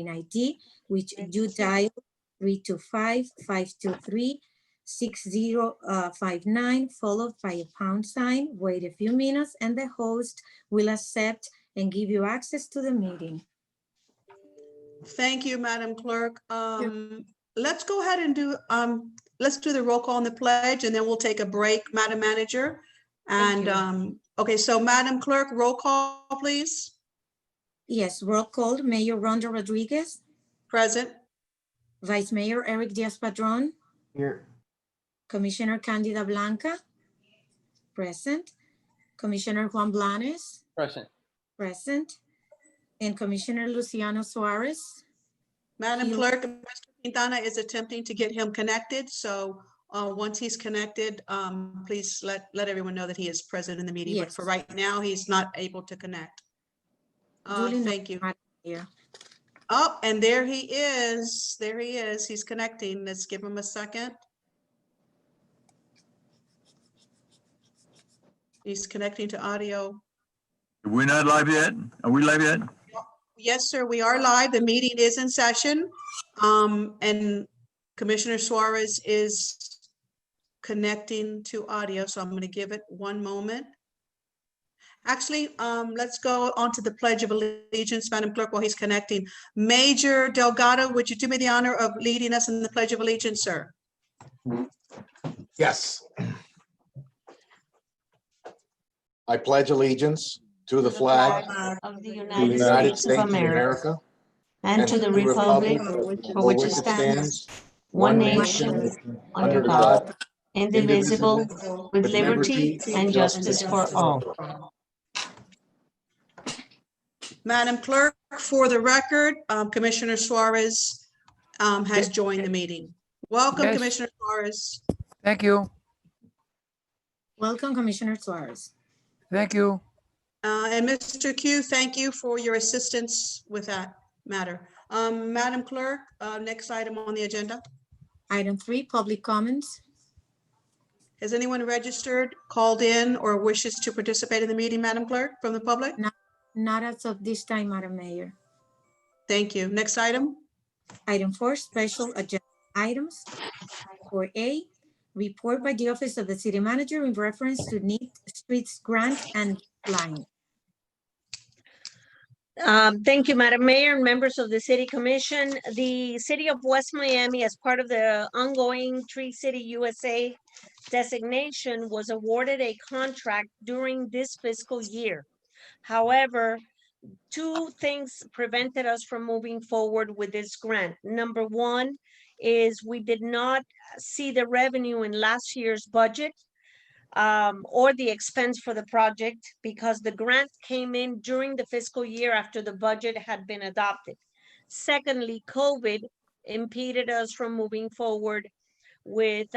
ID, which you dial 325-523-6059, followed by a pound sign. Wait a few minutes and the host will accept and give you access to the meeting. Thank you, Madam Clerk. Let's go ahead and do, let's do the roll call on the pledge and then we'll take a break, Madam Manager. And, okay, so Madam Clerk, roll call, please. Yes, roll call. Mayor Rhonda Rodriguez. Present. Vice Mayor Eric Diaz-Padrón. Here. Commissioner Candida Blanca. Present. Commissioner Juan Blanes. Present. Present. And Commissioner Luciano Suarez. Madam Clerk, Mr. Quintana is attempting to get him connected. So once he's connected, please let everyone know that he is present in the meeting. But Yes. for right now, he's not able to connect. Duly Thank you. noted, Madam Mayor. Oh, and there he is. There he is. He's connecting. Let's give him a second. He's connecting to audio. We're not live yet? Are we live yet? Yes, sir, we are live. The meeting is in session. And Commissioner Suarez is connecting to audio, so I'm going to give it one moment. Actually, let's go on to the Pledge of Allegiance, Madam Clerk, while he's connecting. Major Delgado, would you do me the honor of leading us in the Pledge of Allegiance, sir? Yes. I pledge allegiance to the flag of the of the United States of America and to the republic for which it stands, one nation, under God, indivisible, with liberty and justice for all. Madam Clerk, for the record, Commissioner Suarez has joined the meeting. Welcome, Yes. Commissioner Suarez. Thank you. Welcome, Commissioner Suarez. Thank you. And Mr. Q, thank you for your assistance with that matter. Madam Clerk, next item on the agenda. Item 3, public comments. Has anyone registered, called in, or wishes to participate in the meeting, Madam Clerk, from the public? Not as of this time, Madam Mayor. Thank you. Next item. Item 4, special agenda items. 4A, report by the Office of the City Manager in reference to NEAT Streets Grant and line. Thank you, Madam Mayor and members of the City Commission. The City of West Miami, as part of the ongoing Tree City USA designation, was awarded a contract during this fiscal year. However, two things prevented us from moving forward with this grant. Number one is we did not see the revenue in last year's budget or the expense for the project because the grant came in during the fiscal year after the budget had been adopted. Secondly, COVID impeded us from moving forward with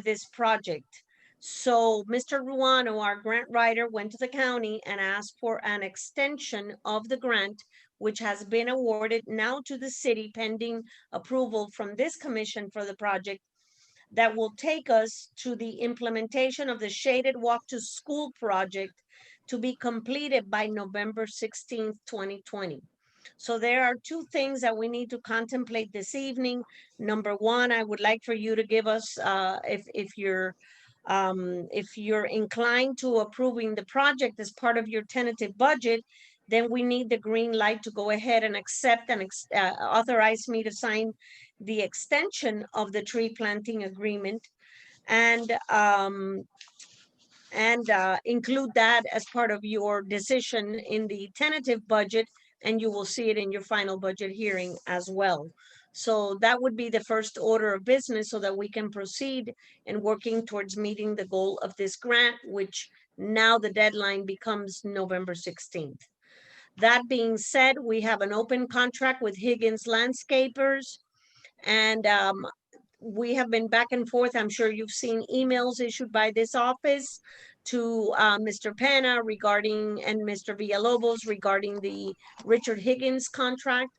this project. So Mr. Ruano, our grant writer, went to the county and asked for an extension of the grant, which has been awarded now to the city pending approval from this commission for the project that will take us to the implementation of the Shaded Walk to School project to be completed by November 16th, 2020. So there are two things that we need to contemplate this evening. Number one, I would like for you to give us, if you're inclined to approving the project as part of your tentative budget, then we need the green light to go ahead and accept and authorize me to sign the extension of the tree planting agreement and include that as part of your decision in the tentative budget, and you will see it in your final budget hearing as well. So that would be the first order of business so that we can proceed in working towards meeting the goal of this grant, which now the deadline becomes November 16th. That being said, we have an open contract with Higgins Landscapers, and we have been back and forth. I'm sure you've seen emails issued by this office to Mr. Pena regarding, and Mr. Villalobos regarding the Richard Higgins contract.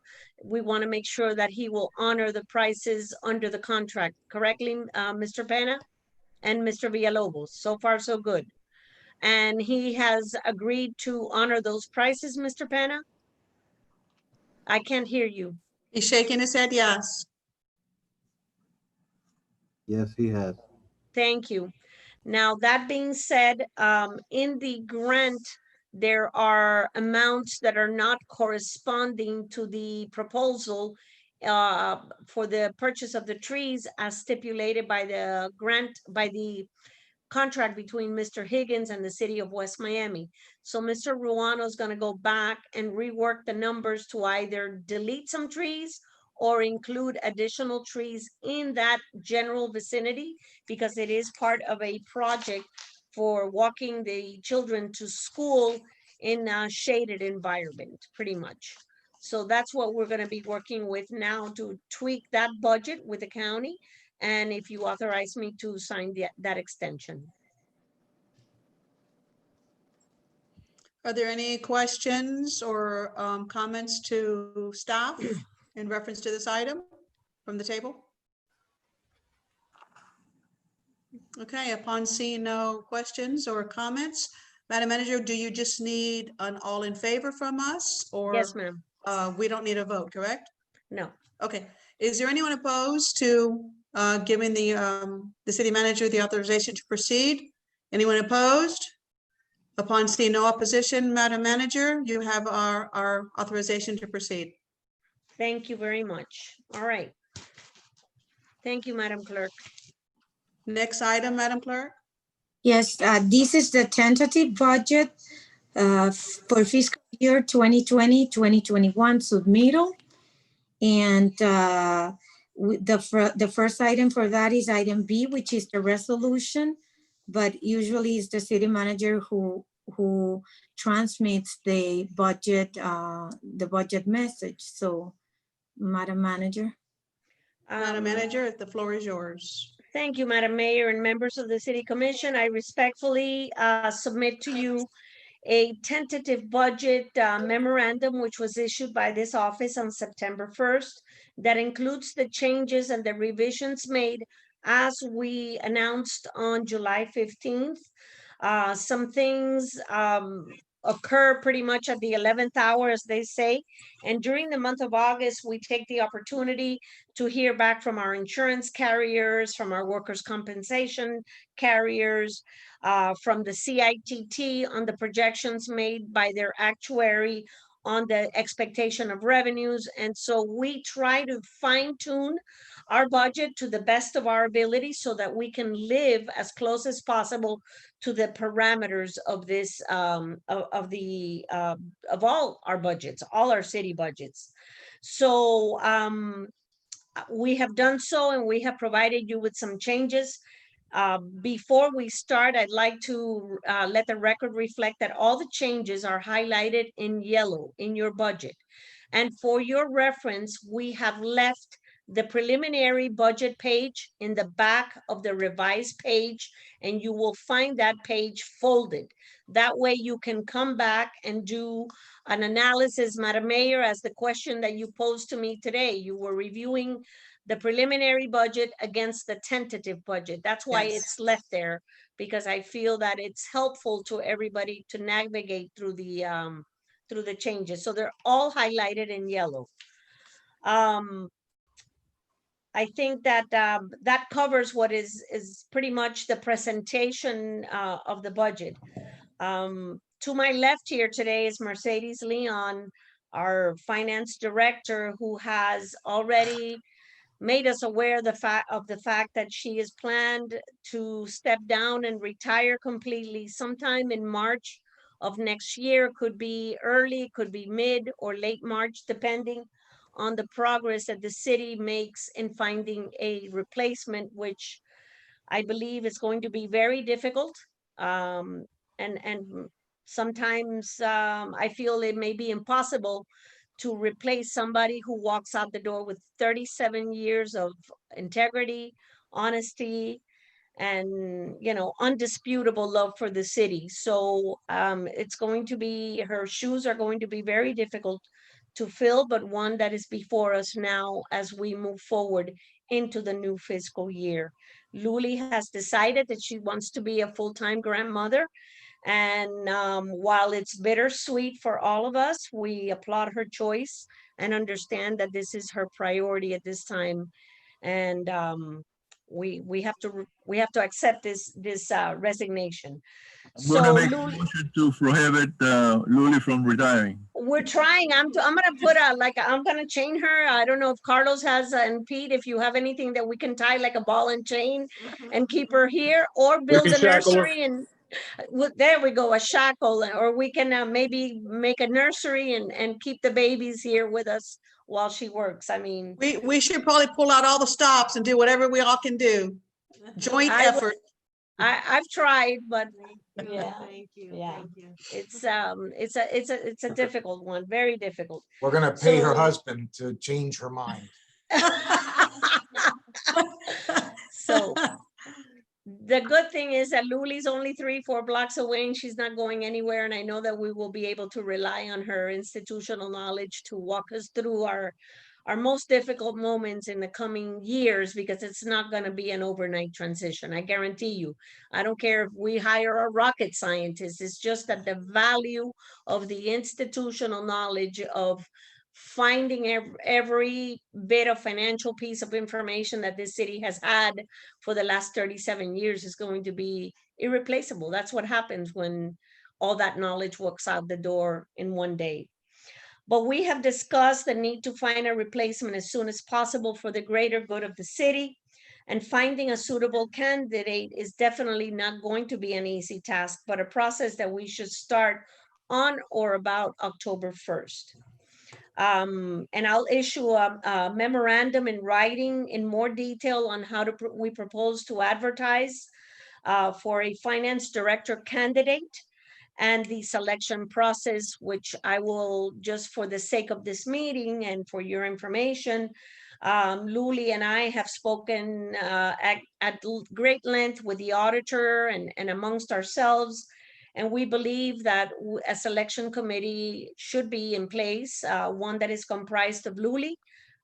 We want to make sure that he will honor the prices under the contract correctly, Mr. Pena and Mr. Villalobos. So far, so good. And he has agreed to honor those prices, Mr. Pena? I can't hear you. He's shaking his head yes. Yes, he has. Thank you. Now, that being said, in the grant, there are amounts that are not corresponding to the proposal for the purchase of the trees as stipulated by the grant, by the contract between Mr. Higgins and the city of West Miami. So Mr. Ruano is going to go back and rework the numbers to either delete some trees or include additional trees in that general vicinity, because it is part of a project for walking the children to school in a shaded environment, pretty much. So that's what we're going to be working with now to tweak that budget with the county. And if you authorize me to sign that extension. Are there any questions or comments to staff in reference to this item from the table? Okay, upon seeing no questions or comments, Madam Manager, do you just need an all in favor from us, or Yes, ma'am. we don't need a vote, correct? No. Okay, is there anyone opposed to giving the city manager the authorization to proceed? Anyone opposed? Upon seeing no opposition, Madam Manager, you have our authorization to proceed. Thank you very much. All right. Thank you, Madam Clerk. Next item, Madam Clerk. Yes, this is the tentative budget for fiscal year 2020, 2021 submittal. And the first item for that is item B, which is the resolution, but usually it's the city manager who transmits the budget message. So, Madam Manager. Madam Manager, the floor is yours. Thank you, Madam Mayor and members of the City Commission. I respectfully submit to you a tentative budget memorandum, which was issued by this office on September 1st, that includes the changes and the revisions made as we announced on July 15th. Some things occur pretty much at the 11th hour, as they say. And during the month of August, we take the opportunity to hear back from our insurance carriers, from our workers' compensation carriers, from the CITT on the projections made by their actuary on the expectation of revenues. And so we try to fine tune our budget to the best of our ability so that we can live as close as possible to the parameters of this, of all our budgets, all our city budgets. So we have done so, and we have provided you with some changes. Before we start, I'd like to let the record reflect that all the changes are highlighted in yellow in your budget. And for your reference, we have left the preliminary budget page in the back of the revised page, and you will find that page folded. That way you can come back and do an analysis, Madam Mayor, as the question that you posed to me today. You were reviewing the preliminary budget against the tentative budget. That's why Yes. it's left there, because I feel that it's helpful to everybody to navigate through the changes. So they're all highlighted in yellow. I think that that covers what is pretty much the presentation of the budget. To my left here today is Mercedes Leon, our finance director, who has already made us aware of the fact that she is planned to step down and retire completely sometime in March of next year. Could be early, could be mid or late March, depending on the progress that the city makes in finding a replacement, which I believe is going to be very difficult. And sometimes I feel it may be impossible to replace somebody who walks out the door with 37 years of integrity, honesty, and, you know, undisputable love for the city. So it's going to be, her shoes are going to be very difficult to fill, but one that is before us now as we move forward into the new fiscal year. Luli has decided that she wants to be a full-time grandmother. And while it's bittersweet for all of us, we applaud her choice and understand that this is her priority at this time. And we have to accept this resignation. I'm gonna So make a Luli, motion to prohibit Luli from retiring. we're trying. I'm gonna put I'm gonna chain her. I don't know if Carlos has, and Pete, if you have anything that we can tie like a ball and chain and keep her here, or build can a shackle her. nursery and there we go, a shackle, or we can maybe make a nursery and keep the babies here with us while she works. I mean, We should probably pull out all the stops and do whatever we all can do. Joint I would- effort. I've tried, but yeah, Thank you, yeah. thank you. it's a difficult one, very difficult. We're gonna pay her So- husband to change her mind. So the good thing is that Luli's only 3-4 blocks away and she's not going anywhere. And I know that we will be able to rely on her institutional knowledge to walk us through our most difficult moments in the coming years, because it's not going to be an overnight transition. I guarantee you. I don't care if we hire a rocket scientist. It's just that the value of the institutional knowledge of finding every bit of financial piece of information that this city has had for the last 37 years is going to be irreplaceable. That's what happens when all that knowledge walks out the door in one day. But we have discussed the need to find a replacement as soon as possible for the greater good of the city. And finding a suitable candidate is definitely not going to be an easy task, but a process that we should start on or about October 1st. And I'll issue a memorandum in writing in more detail on how we propose to advertise for a finance director candidate and the selection process, which I will, just for the sake of this meeting and for your information, Luli and I have spoken at great length with the auditor and amongst ourselves. And we believe that a selection committee should be in place, one that is comprised of Luli,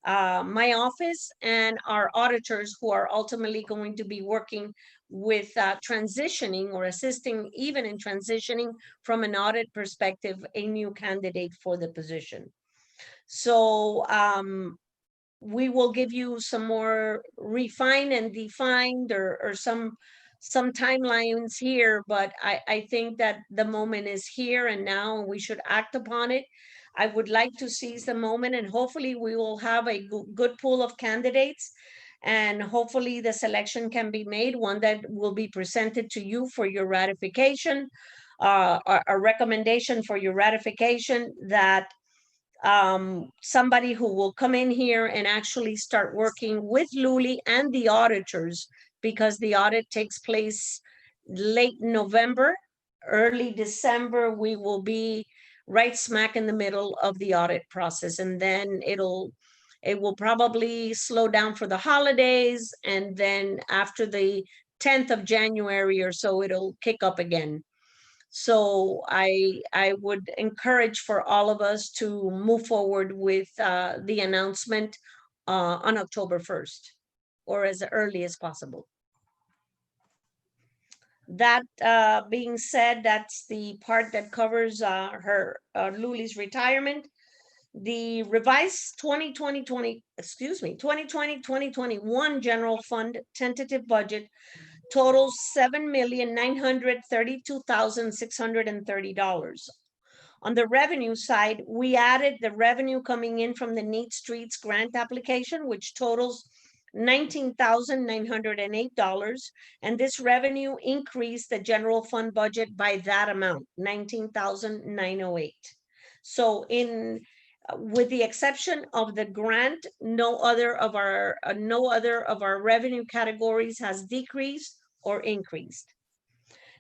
my office, and our auditors, who are ultimately going to be working with transitioning or assisting even in transitioning from an audit perspective, a new candidate for the position. So we will give you some more refined and defined or some timelines here, but I think that the moment is here and now, and we should act upon it. I would like to seize the moment, and hopefully we will have a good pool of candidates, and hopefully the selection can be made, one that will be presented to you for your ratification, a recommendation for your ratification, that somebody who will come in here and actually start working with Luli and the auditors, because the audit takes place late November, early December. We will be right smack in the middle of the audit process, and then it will probably slow down for the holidays, and then after the 10th of January or so, it'll kick up again. So I would encourage for all of us to move forward with the announcement on October 1st, or as early as possible. That being said, that's the part that covers Luli's retirement. The revised 2020-2021 general fund tentative budget totals $7,932,630. On the revenue side, we added the revenue coming in from the Neat Streets grant application, which totals $19,908, and this revenue increased the general fund budget by that amount, $19,908. So with the exception of the grant, no other of our revenue categories has decreased or increased.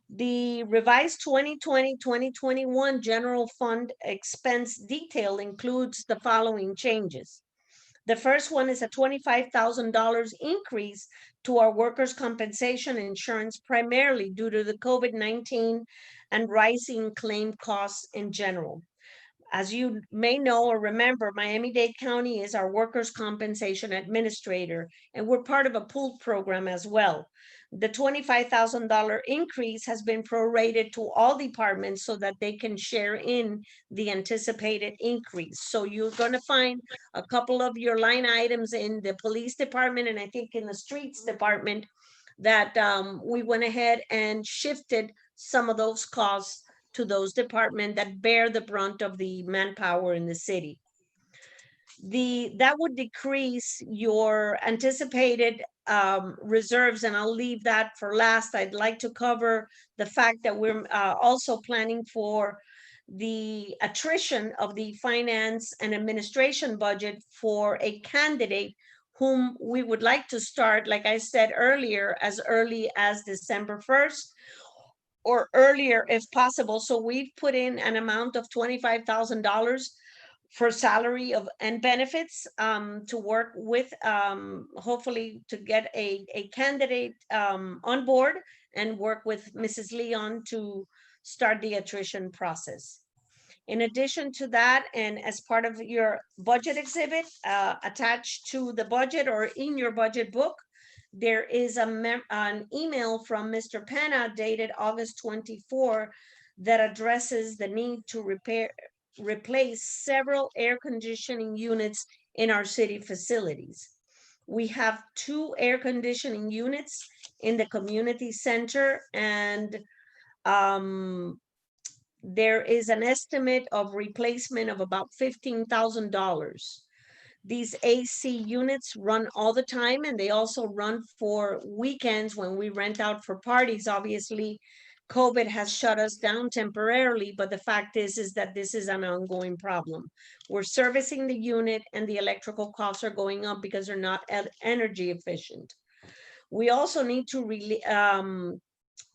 The revised 2020-2021 general fund expense detail includes the following changes. The first one is a $25,000 increase to our workers' compensation insurance, primarily due to the COVID-19 and rising claim costs in general. As you may know or remember, Miami-Dade County is our workers' compensation administrator, and we're part of a pooled program as well. The $25,000 increase has been prorated to all departments so that they can share in the anticipated increase. So you're going to find a couple of your line items in the police department and I think in the streets department that we went ahead and shifted some of those costs to those departments that bear the brunt of the manpower in the city. That would decrease your anticipated reserves, and I'll leave that for last. I'd like to cover the fact that we're also planning for the attrition of the finance and administration budget for a candidate whom we would like to start, like I said earlier, as early as December 1st or earlier if possible. So we've put in an amount of $25,000 for salary and benefits to work with, hopefully to get a candidate on board and work with Mrs. Leon to start the attrition process. In addition to that, and as part of your budget exhibit attached to the budget or in your budget book, there is an email from Mr. Penna dated August 24 that addresses the need to replace several air conditioning units in our city facilities. We have 2 air conditioning units in the community center, and there is an estimate of replacement of about $15,000. These AC units run all the time, and they also run for weekends when we rent out for parties. Obviously, COVID has shut us down temporarily, but the fact is that this is an ongoing problem. We're servicing the unit and the electrical costs are going up because they're not energy efficient. We also need to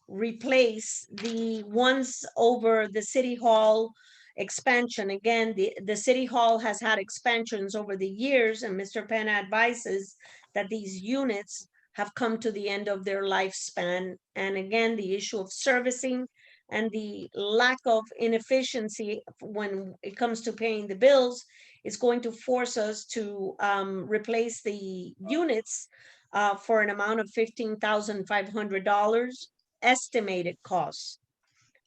replace the ones over the City Hall expansion. Again, the City Hall has had expansions over the years, and Mr. Penna advises that these units have come to the end of their lifespan. And again, the issue of servicing and the lack of inefficiency when it comes to paying the bills is going to force us to replace the units for an amount of $15,500 estimated costs.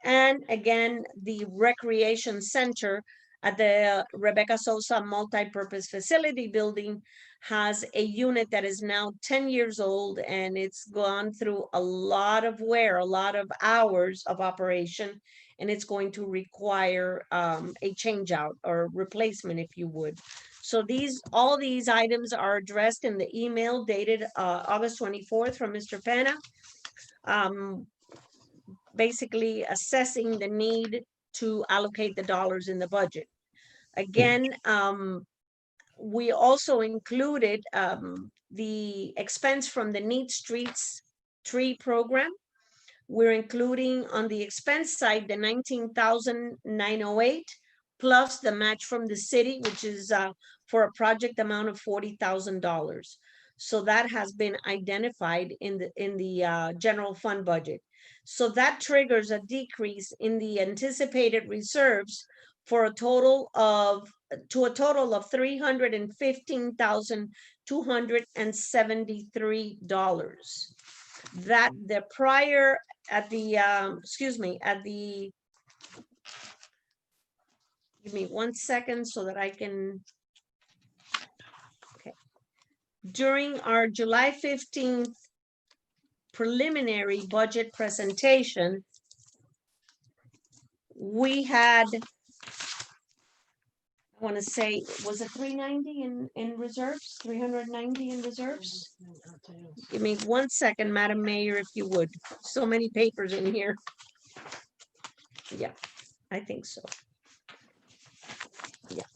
And again, the recreation center at the Rebecca Sosa multi-purpose facility building has a unit that is now 10 years old, and it's gone through a lot of wear, a lot of hours of operation, and it's going to require a change out or replacement, if you would. So all these items are addressed in the email dated August 24th from Mr. Penna. Basically assessing the need to allocate the dollars in the budget. Again, we also included the expense from the Neat Streets tree program. We're including on the expense side the $19,908 plus the match from the city, which is for a project amount of $40,000. So that has been identified in the general fund budget. So that triggers a decrease in the anticipated reserves for a total of $315,273. That the prior give me 1 second so that I can. Okay. During our July 15th preliminary budget presentation, we had, I want to say, was it 390 in reserves? 390 in reserves? Give me 1 second, Madam Mayor, if you would. So many papers in here. Yeah, I think so. Yeah.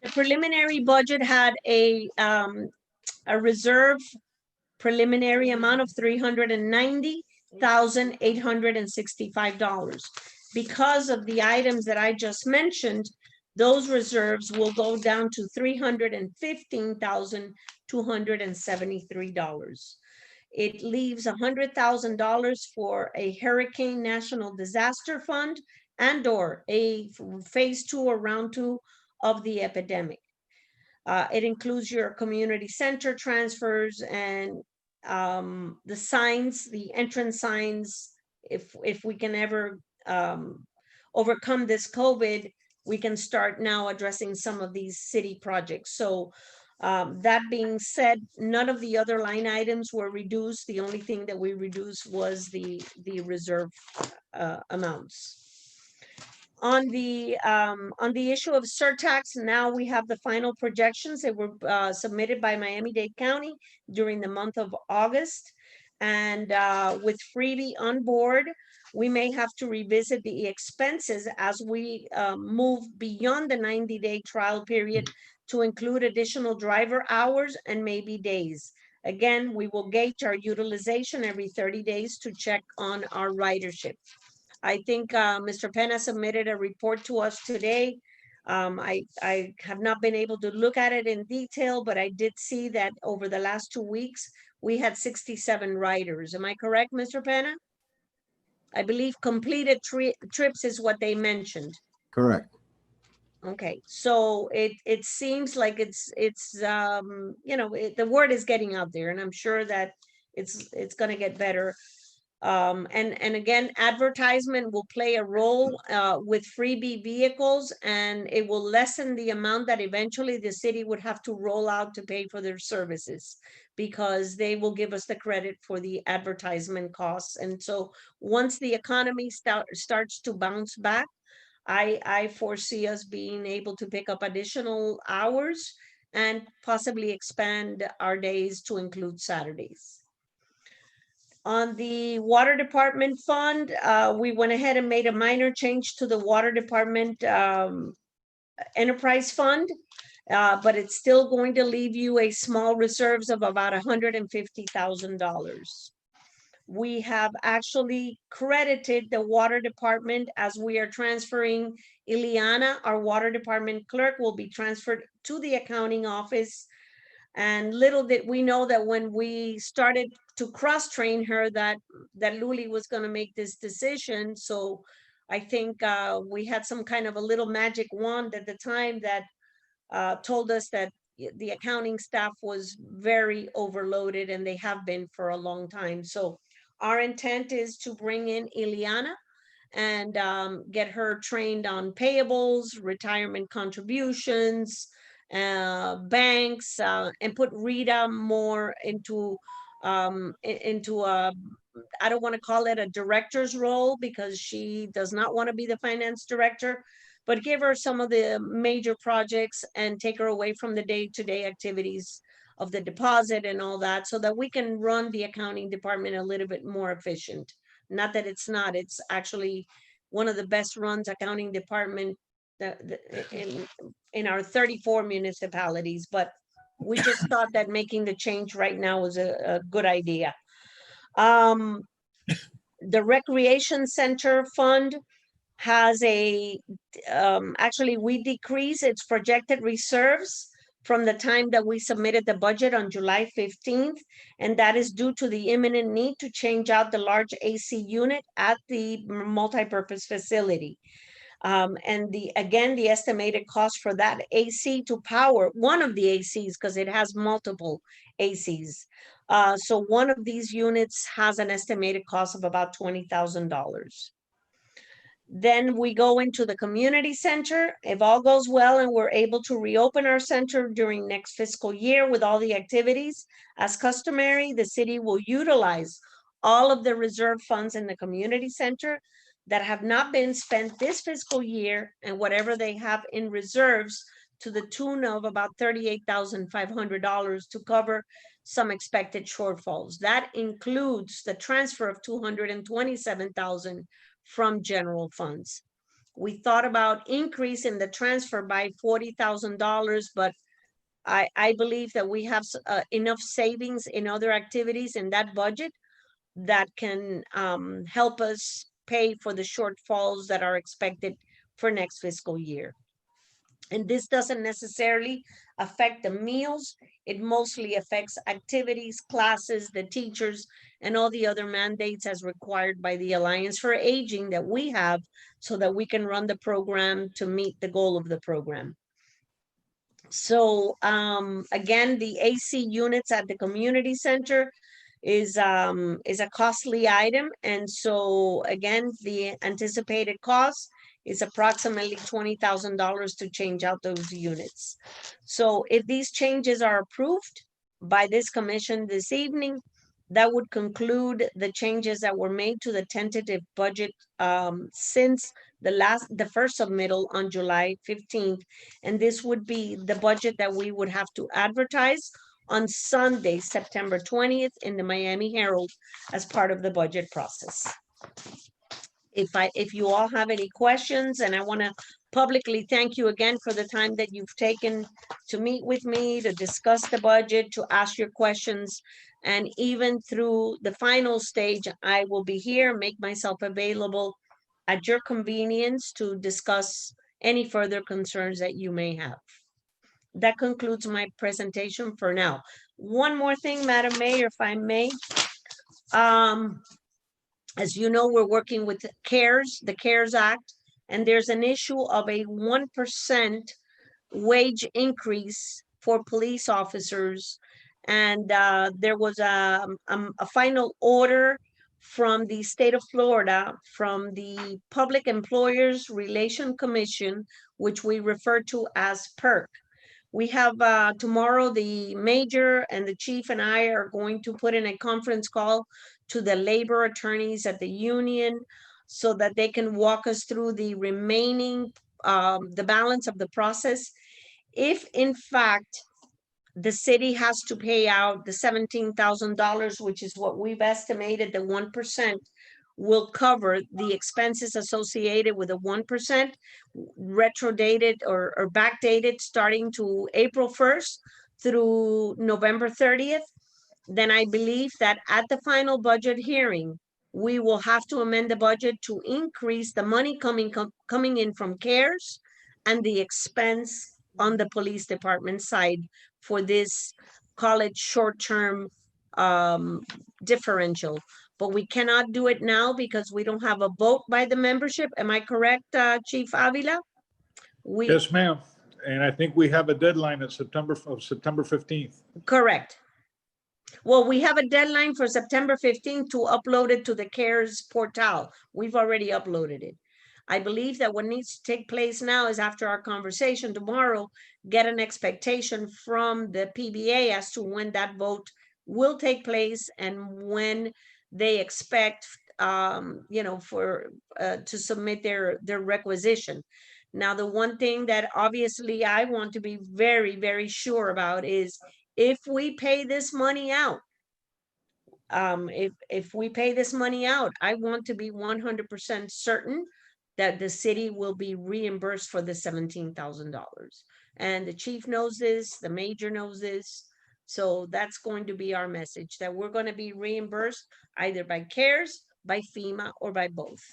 The preliminary budget had a reserve preliminary amount of $390,865. Because of the items that I just mentioned, those reserves will go down to $315,273. It leaves $100,000 for a Hurricane National Disaster Fund and/or a phase 2 or round 2 of the epidemic. It includes your community center transfers and the signs, the entrance signs. If we can ever overcome this COVID, we can start now addressing some of these city projects. So that being said, none of the other line items were reduced. The only thing that we reduced was the reserve amounts. On the issue of surtax, now we have the final projections that were submitted by Miami-Dade County during the month of August. And with Freebie on board, we may have to revisit the expenses as we move beyond the 90-day trial period to include additional driver hours and maybe days. Again, we will gauge our utilization every 30 days to check on our ridership. I think Mr. Penna submitted a report to us today. I have not been able to look at it in detail, but I did see that over the last 2 weeks, we had 67 riders. Am I correct, Mr. Penna? I believe completed trips is what they mentioned. Correct. Okay, so it seems like it's you know, the word is getting out there, and I'm sure that it's going to get better. And again, advertisement will play a role with freebie vehicles, and it will lessen the amount that eventually the city would have to roll out to pay for their services, because they will give us the credit for the advertisement costs. And so once the economy starts to bounce back, I foresee us being able to pick up additional hours and possibly expand our days to include Saturdays. On the water department fund, we went ahead and made a minor change to the water department enterprise fund, but it's still going to leave you a small reserves of about $150,000. We have actually credited the water department as we are transferring Ileana, our water department clerk, will be transferred to the accounting office. And little did we know that when we started to cross-train her, that Luli was going to make this decision. So I think we had some kind of a little magic wand at the time that told us that the accounting staff was very overloaded, and they have been for a long time. So our intent is to bring in Ileana and get her trained on payables, retirement contributions, banks, and put Rita more into I don't want to call it a director's role, because she does not want to be the finance director, but give her some of the major projects and take her away from the day-to-day activities of the deposit and all that, so that we can run the accounting department a little bit more efficient. Not that it's not, it's actually one of the best runs accounting department in our 34 municipalities, but we just thought that making the change right now was a good idea. The recreation center fund has actually we decrease its projected reserves from the time that we submitted the budget on July 15th. And that is due to the imminent need to change out the large AC unit at the multipurpose facility. And again, the estimated cost for that AC to power one of the ACs, because it has multiple ACs. So one of these units has an estimated cost of about $20,000. Then we go into the community center. If all goes well and we're able to reopen our center during next fiscal year with all the activities as customary, the city will utilize all of the reserve funds in the community center that have not been spent this fiscal year, and whatever they have in reserves, to the tune of about $38,500 to cover some expected shortfalls. That includes the transfer of $227,000 from general funds. We thought about increasing the transfer by $40,000, but I believe that we have enough savings in other activities in that budget that can help us pay for the shortfalls that are expected for next fiscal year. And this doesn't necessarily affect the meals. It mostly affects activities, classes, the teachers, and all the other mandates as required by the Alliance for Aging that we have so that we can run the program to meet the goal of the program. So again, the AC units at the community center is a costly item. And so again, the anticipated cost is approximately $20,000 to change out those units. So if these changes are approved by this commission this evening, that would conclude the changes that were made to the tentative budget since the first submittal on July 15th. And this would be the budget that we would have to advertise on Sunday, September 20th in the Miami Herald as part of the budget process. If you all have any questions, and I want to publicly thank you again for the time that you've taken to meet with me, to discuss the budget, to ask your questions. And even through the final stage, I will be here, make myself available at your convenience to discuss any further concerns that you may have. That concludes my presentation for now. One more thing, Madam Mayor, if I may. As you know, we're working with the CARES Act, and there's an issue of a 1% wage increase for police officers. And there was a final order from the state of Florida, from the Public Employers Relation Commission, which we refer to as PERC. We have tomorrow, the major and the chief and I are going to put in a conference call to the labor attorneys at the union so that they can walk us through the remaining, the balance of the process. If in fact, the city has to pay out the $17,000, which is what we've estimated, the 1% will cover the expenses associated with a 1% retrodated or backdated starting to April 1st through November 30th, then I believe that at the final budget hearing, we will have to amend the budget to increase the money coming in from CARES and the expense on the police department side for this college short-term differential. But we cannot do it now because we don't have a vote by the membership. Am I correct, Chief Avila? Yes, ma'am. And I think we have a deadline of September 15th. Correct. Well, we have a deadline for September 15th to upload it to the CARES portal. We've already uploaded it. I believe that what needs to take place now is after our conversation tomorrow, get an expectation from the PBA as to when that vote will take place and when they expect, to submit their requisition. Now, the one thing that obviously I want to be very, very sure about is if we pay this money out, if we pay this money out, I want to be 100% certain that the city will be reimbursed for the $17,000. And the chief knows this, the major knows this. So that's going to be our message, that we're going to be reimbursed either by CARES, by FEMA, or by both.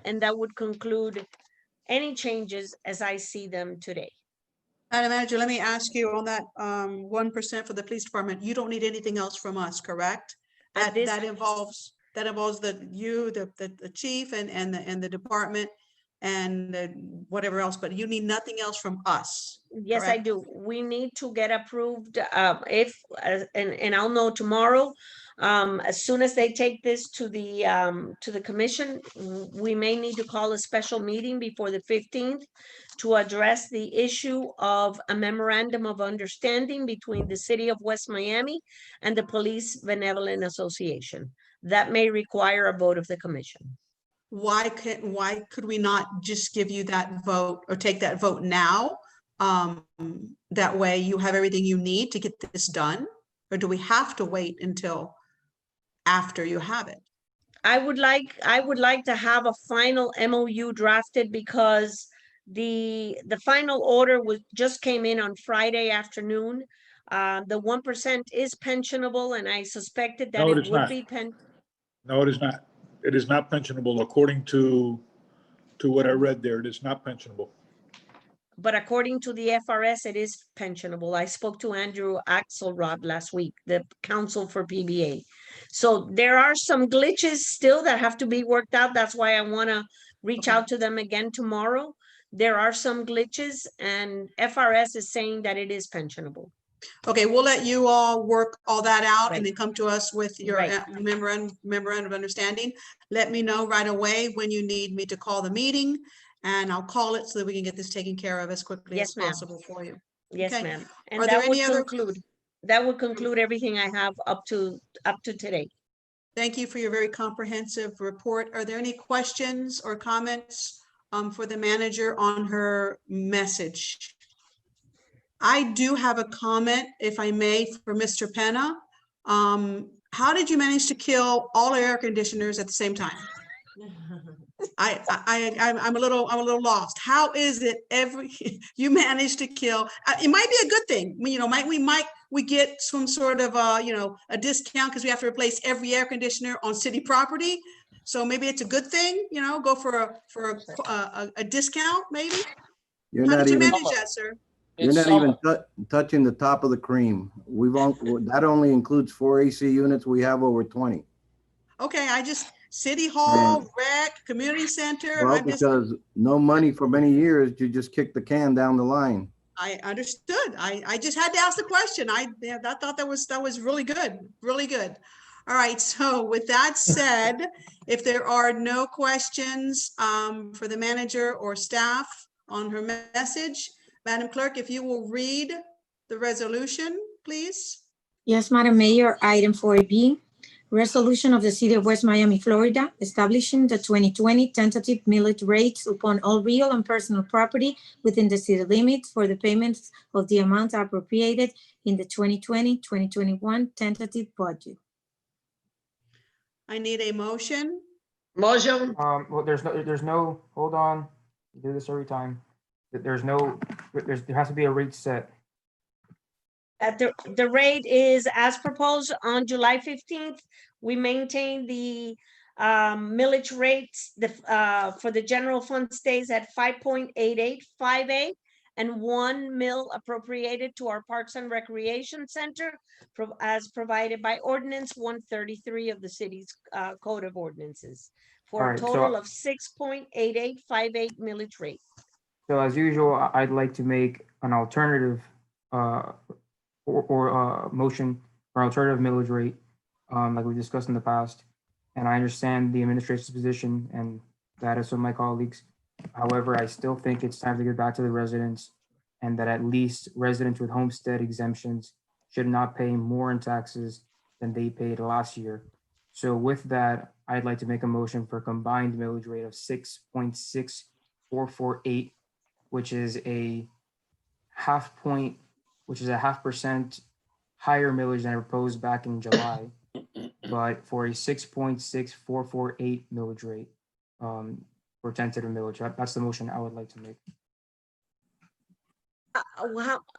And that would conclude any changes as I see them today. Madam Manager, let me ask you on that 1% for the police department. You don't need anything else from us, correct? At this- That involves the chief and the department and whatever else, but you need nothing else from us. Yes, I correct? do. We need to get approved and I'll know tomorrow. As soon as they take this to the commission, we may need to call a special meeting before the 15th to address the issue of a memorandum of understanding between the city of West Miami and the Police Benevolent Association. That may require a vote of the commission. Why could we not just give you that vote or take that vote now? That way you have everything you need to get this done? Or do we have to wait until after you have it? I would like to have a final MOU drafted because the final order just came in on Friday afternoon. The 1% is pensionable, and I suspected that No, it it's would not. be No, it is not. It is not pensionable according to what I read there. It is not pensionable. but according to the FRS, it is pensionable. I spoke to Andrew Axelrod last week, the counsel for PBA. So there are some glitches still that have to be worked out. That's why I want to reach Okay. out to them again tomorrow. There are some glitches, and FRS is saying that it is pensionable. Okay, we'll let you all work all that out Right. and then come to us with your Right. memorandum of understanding. Let me know right away when you need me to call the meeting, and I'll call it so that we can get this taken care of as quickly as Yes, ma'am. possible for you. Yes, Okay. ma'am. Are And there that would any other- conclude everything I have up to today. Thank you for your very comprehensive report. Are there any questions or comments for the manager on her message? I do have a comment, if I may, for Mr. Penna. How did you manage to kill all air conditioners at the same time? I'm a little lost. How is it you managed to kill? It might be a good thing. You know, we get some sort of a discount because we have to replace every air conditioner on city property. So maybe it's a good thing. You know, go for a discount maybe. You're How not did you even, manage that, sir? you're not even touching the top of the cream. That only includes 4 AC units. We have over 20. Okay, City Hall, rec, community center. Well, because no money for many years, you just kick the can down the line. I understood. I just had to ask the question. I thought that was really good, really good. All right, so with that said, if there are no questions for the manager or staff on her message, Madam Clerk, if you will read the resolution, please. Yes, Madam Mayor, item 4B, resolution of the City of West Miami, Florida, establishing the 2020 tentative millage rates upon all real and personal property within the city limits for the payments of the amounts appropriated in the 2020-2021 tentative budget. I need a motion. Motion. Well, there's no, hold on, we do this every time. There has to be a rate set. The rate is as proposed on July 15th. We maintain the millage rates for the general fund stays at 5.8858 and 1 mil appropriated to our Parks and Recreation Center as provided by ordinance 133 of the city's code of ordinances for a Alright, so- total of 6.8858 millage rate. So as usual, I'd like to make an alternative motion for alternative millage rate, like we discussed in the past. And I understand the administration's position and that of some of my colleagues. However, I still think it's time to get back to the residents and that at least residents with homestead exemptions should not pay more in taxes than they paid last year. So with that, I'd like to make a motion for a combined millage rate of 6.6448, which is a 0.5% higher millage than I proposed back in July, but for a 6.6448 millage rate for tentative millage. That's the motion I would like to make.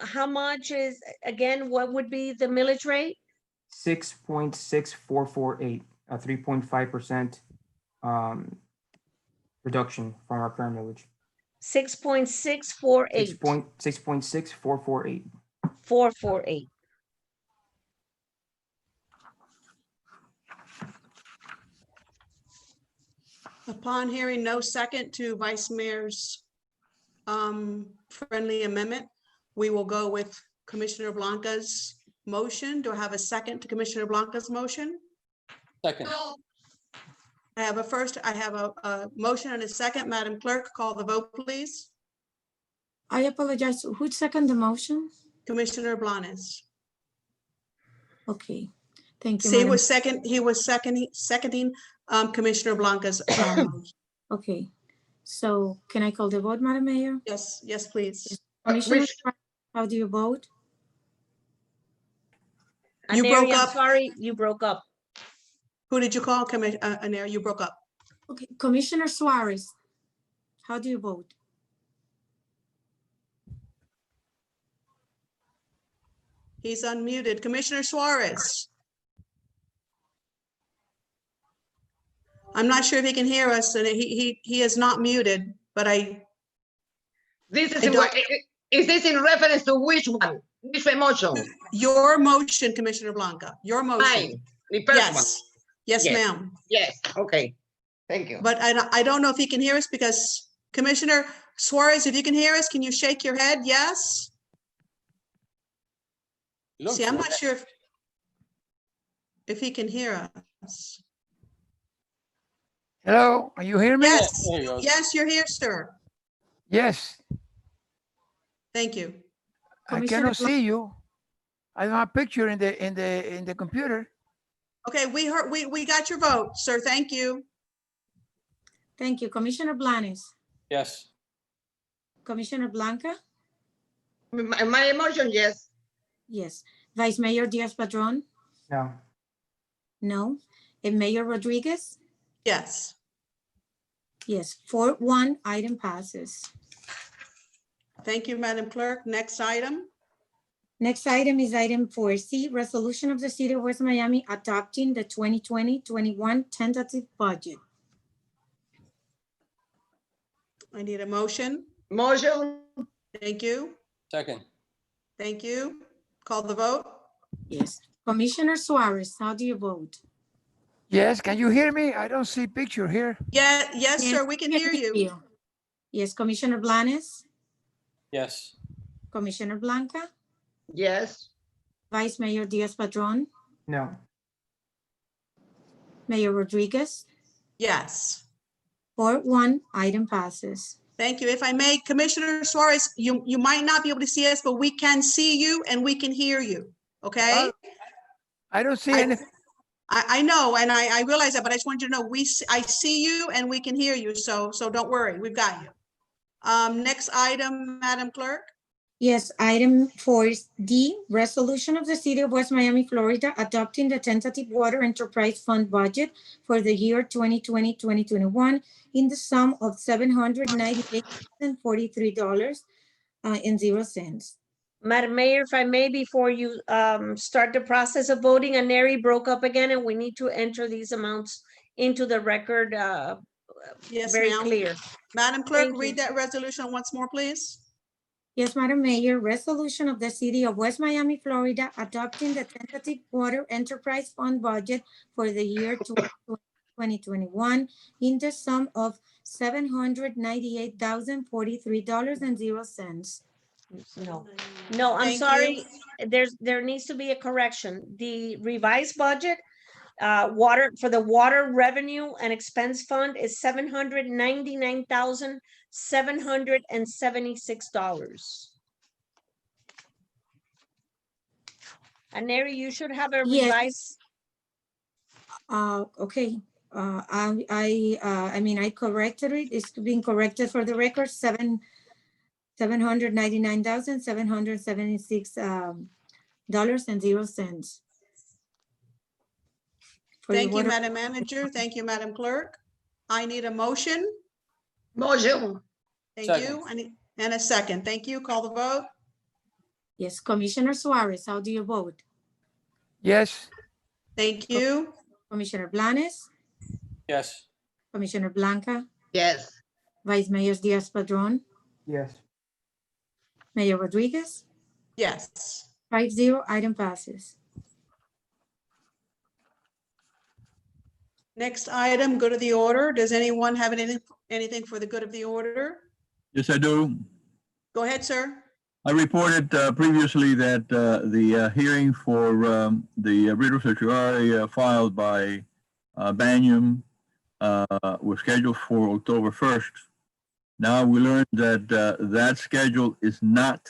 How much is, again, what would be the millage rate? 6.6448, a 3.5% reduction from our current millage. 6.648. 6.6448. 448. Upon hearing no second to Vice Mayor's friendly amendment, we will go with Commissioner Blanca's motion. Do I have a second to Commissioner Blanca's motion? Second. I have a motion and a second. Madam Clerk, call the vote, please. I apologize. Who seconded the motion? Commissioner Blanes. Okay, thank you. See, Madam- he was seconding Commissioner Blanca's. Okay, so can I call the vote, Madam Mayor? Yes, please. Commissioner, how do you vote? You Aneri, broke I'm up. sorry, you broke up. Who did you call, Anera? You broke up. Okay, Commissioner Suarez, how do you vote? He's unmuted. Commissioner Suarez. I'm not sure if he can hear us, and he is not muted, but This is, I don't- is this in reference to which one? Which motion? Your motion, Commissioner Blanca, your motion. Mine, the first one. Yes, yes, Yes. ma'am. Yes, okay. Thank you. But I don't know if he can hear us because Commissioner Suarez, if you can hear us, can you shake your head? Yes? See, I'm not sure if he can hear us. Hello, are you hear me? Yes, yes, you're here, sir. Yes, Thank you. I Commissioner cannot see you. I don't have a picture in the computer. Okay, we heard, we got your vote, sir. Thank you. Thank you. Commissioner Blanes, Yes. Commissioner Blanca? My motion, yes. Yes. Vice Mayor Diaz-Padrón? No. No. And Mayor Rodriguez? Yes. Yes, 4-1, item passes. Thank you, Madam Clerk. Next item. Next item is item 4C, resolution of the City of West Miami adopting the 2020-21 tentative budget. I need a motion. Motion, Thank you. Second. Thank you. Call the vote. Yes. Commissioner Suarez, how do you vote? Yes, can you hear me? I don't see picture here. Yeah, yes, Yes, sir, we can hear you. Yes, Commissioner Blanes, Yes. Commissioner Blanca, yes. Vice Mayor Diaz-Padrón, No. Mayor Rodriguez, Yes. 4-1, item passes. Thank you. If I may, Commissioner Suarez, you might not be able to see us, but we can see you and we can hear you. Okay? I don't see I- anything. I know, and I realize that, but I just want you to know, I see you and we can hear you, so don't worry, we've got you. Next item, Madam Clerk. Yes, item 4D, resolution of the City of West Miami, Florida, adopting the tentative water enterprise fund budget for the year 2020-2021 in the sum of $798,043.00. Madam Mayor, if I may, before you start the process of voting, Neri broke up again, and we need to enter these amounts into the record Yes, very ma'am. clear. Madam Clerk, Thank you. read that resolution once more, please. Yes, Madam Mayor, resolution of the City of West Miami, Florida, adopting the tentative water enterprise fund budget for the year 2021 in the sum of $798,043.00. No, no, I'm Thank sorry. There needs to be a correction. The revised budget, for the water revenue and expense fund is $799,776. And Neri, you should have a Yes. revised. Okay, I mean, I corrected it. It's being corrected for the record, $799,776.00. Thank you, Madam Manager. Thank you, Madam Clerk. I need a motion. Motion, Thank Second. you. And a second. Thank you. Call the vote. Yes, Commissioner Suarez, how do you vote? Yes, Thank you. Commissioner Blanes, Yes. Commissioner Blanca, yes. Vice Mayor Diaz-Padrón, Yes. Mayor Rodriguez, Yes. 5-0, item passes. Next item, good of the order. Does anyone have anything for the good of the order? Yes, I do. Go ahead, sir. I reported previously that the hearing for the writ of certiorari filed by Banyam was scheduled for October 1st. Now we learned that that schedule is not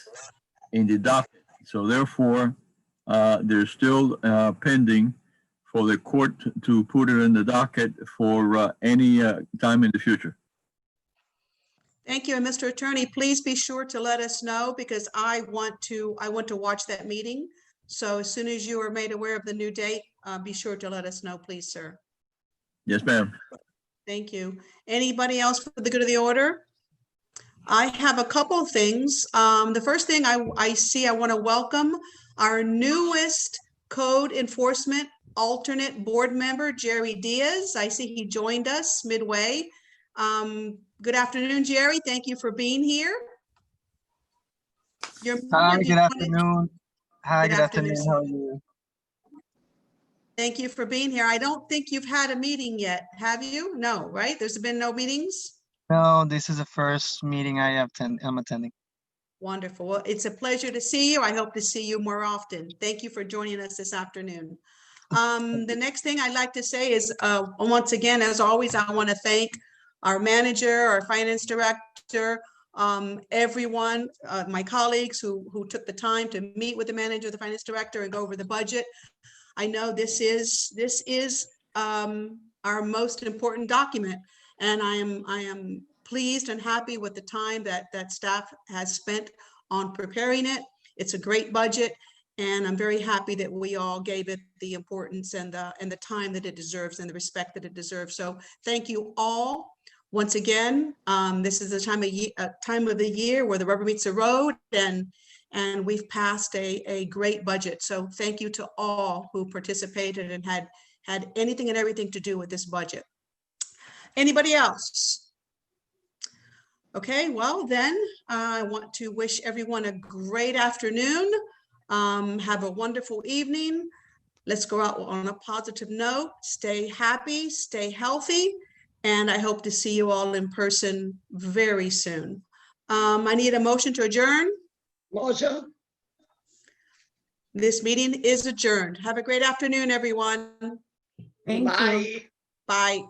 in the docket. So therefore, there's still pending for the court to put it in the docket for any time in the future. Thank you. And Mr. Attorney, please be sure to let us know because I want to watch that meeting. So as soon as you are made aware of the new date, be sure to let us know, please, sir. Yes, ma'am. Thank you. Anybody else for the good of the order? I have a couple of things. The first thing I want to welcome our newest code enforcement alternate board member, Jerry Diaz. I see he joined us midway. Good afternoon, Jerry. Thank you for being here. You're Hi, muted. good afternoon. Hi, Good good afternoon, afternoon. sir. How are you? Thank you for being here. I don't think you've had a meeting yet, have you? No, right? There's been no meetings? No, this is the first meeting I'm attending. Wonderful. Well, it's a pleasure to see you. I hope to see you more often. Thank you for joining us this afternoon. The next thing I'd like to say is, once again, as always, I want to thank our manager, our finance director, everyone, my colleagues who took the time to meet with the manager, the finance director, and go over the budget. I know this is our most important document, and I am pleased and happy with the time that staff has spent on preparing it. It's a great budget, and I'm very happy that we all gave it the importance and the time that it deserves and the respect that it deserves. So thank you all. Once again, this is the time of the year where the rubber meets the road, and we've passed a great budget. So thank you to all who participated and had anything and everything to do with this budget. Anybody else? Okay, well then, I want to wish everyone a great afternoon. Have a wonderful evening. Let's go out on a positive note. Stay happy, stay healthy, and I hope to see you all in person very soon. I need a motion to adjourn. Motion. This meeting is adjourned. Have a great afternoon, everyone. Thank you. Bye. Bye.